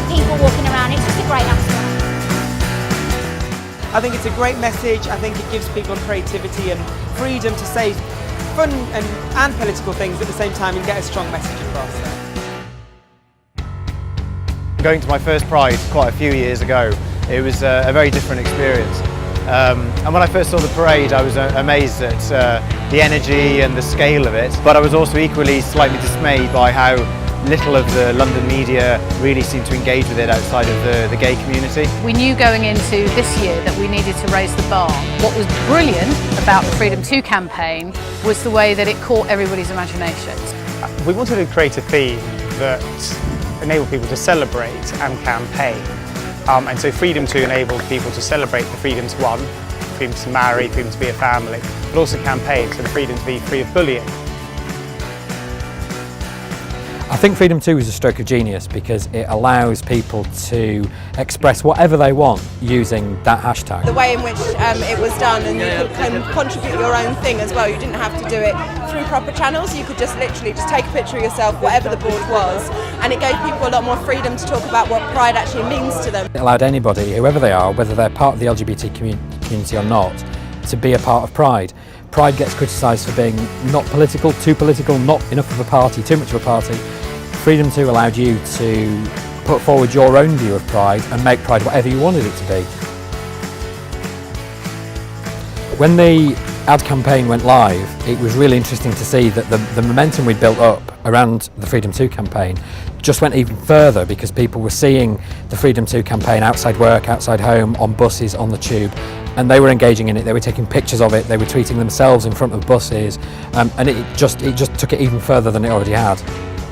people walking around. It's just a great atmosphere. I think it's a great message. I think it gives people creativity and freedom to say fun and political things at the same time and get a strong message across. Going to my first Pride quite a few years ago, it was a very different experience. And when I first saw the parade, I was amazed at the energy and the scale of it, but I was also equally slightly dismayed by how little of the London media really seemed to engage with it outside of the gay community. We knew going into this year that we needed to raise the bar. What was brilliant about the FreedomTo campaign was the way that it caught everybody's imaginations. We wanted to create a theme that enabled people to celebrate and campaign. And so FreedomTo enabled people to celebrate the freedom to one, freedom to marry, freedom to be a family, but also campaign, so the freedom to be free of bullying. I think FreedomTo is a stroke of genius because it allows people to express whatever they want using that hashtag. The way in which it was done, and you could contribute your own thing as well. You didn't have to do it through proper channels. You could just literally just take a picture of yourself, whatever the board was, and it gave people a lot more freedom to talk about what Pride actually means to them. It allowed anybody, whoever they are, whether they're part of the LGBT community or not, to be a part of Pride. Pride gets criticised for being not political, not enough of a party, too much of a party. FreedomTo allowed you to put forward your own view of Pride and make Pride whatever you wanted it to be. When the ad campaign went live, it was really interesting to see that the momentum we'd built up around the FreedomTo campaign just went even further because people were seeing the FreedomTo campaign outside work, outside home, on buses, on the tube, and they were engaging in it. They were taking pictures of it, they were tweeting themselves in front of buses, and it just took it even further than it already had.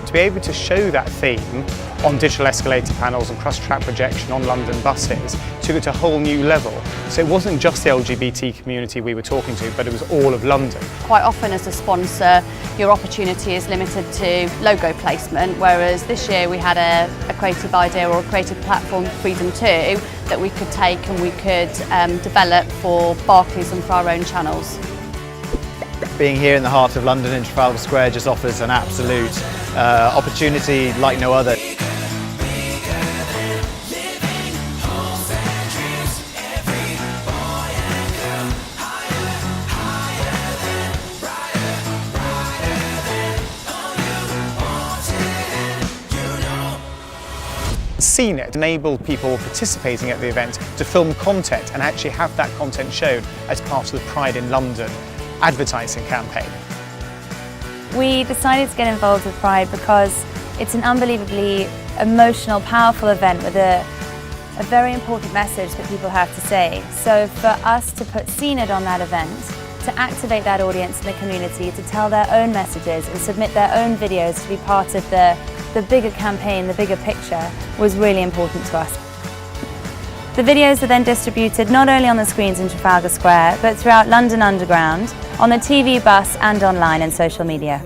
To be able to show that theme on digital escalator panels and cross-track projection on London buses took it to a whole new level. So it wasn't just the LGBT community we were talking to, but it was all of London. Quite often as a sponsor, your opportunity is limited to logo placement, whereas this year we had a creative idea or a creative platform, FreedomTo, that we could take and we could develop for Barclays and for our own channels. Being here in the heart of London in Trafalgar Square just offers an absolute opportunity like no other. CNET enabled people participating at the event to film content and actually have that content shown as part of the Pride in London advertising campaign. We decided to get involved with Pride because it's an unbelievably emotional, powerful event with a very important message that people have to say. So for us to put CNET on that event, to activate that audience in the community, to tell their own messages and submit their own videos to be part of the bigger campaign, the bigger picture, was really important to us. The videos are then distributed not only on the screens in Trafalgar Square, but throughout London Underground, on the TV, bus and online and social media.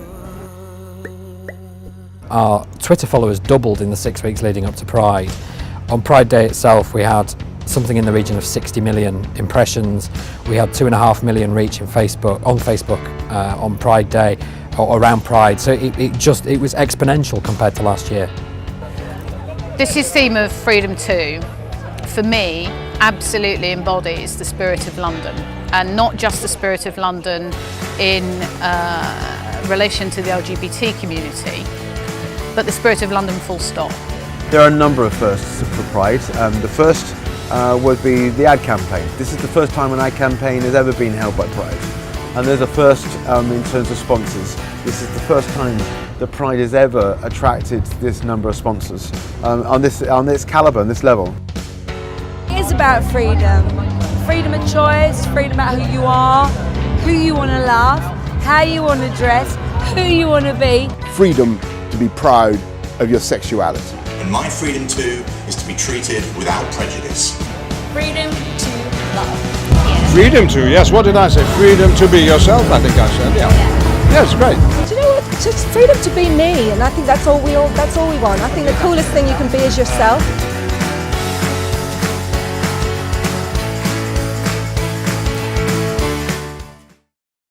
Our Twitter followers doubled in the 6 weeks leading up to Pride. On Pride Day itself, we had something in the region of 60 million impressions. We had 2.5 million reach on Facebook on Pride Day, or around Pride. So it was exponential compared to last year. This year's theme of FreedomTo, for me, absolutely embodies the spirit of London, and not just the spirit of London in relation to the LGBT community, but the spirit of London full stop. There are a number of firsts for Pride. The first would be the ad campaign. This is the first time an ad campaign has ever been held by Pride. And there's a first in terms of sponsors. This is the first time that Pride has ever attracted this number of sponsors on this calibre and this level. It is about freedom. Freedom of choice, freedom about who you are, who you want to love, how you want to dress, who you want to be. Freedom to be proud of your sexuality. And my freedom too is to be treated without prejudice. Freedom to love. Freedom to, yes, what did I say? Freedom to be yourself, I think I said, yeah. Yes, great. Do you know what? Just freedom to be me, and I think that's all we want. I think the coolest thing you can be is yourself.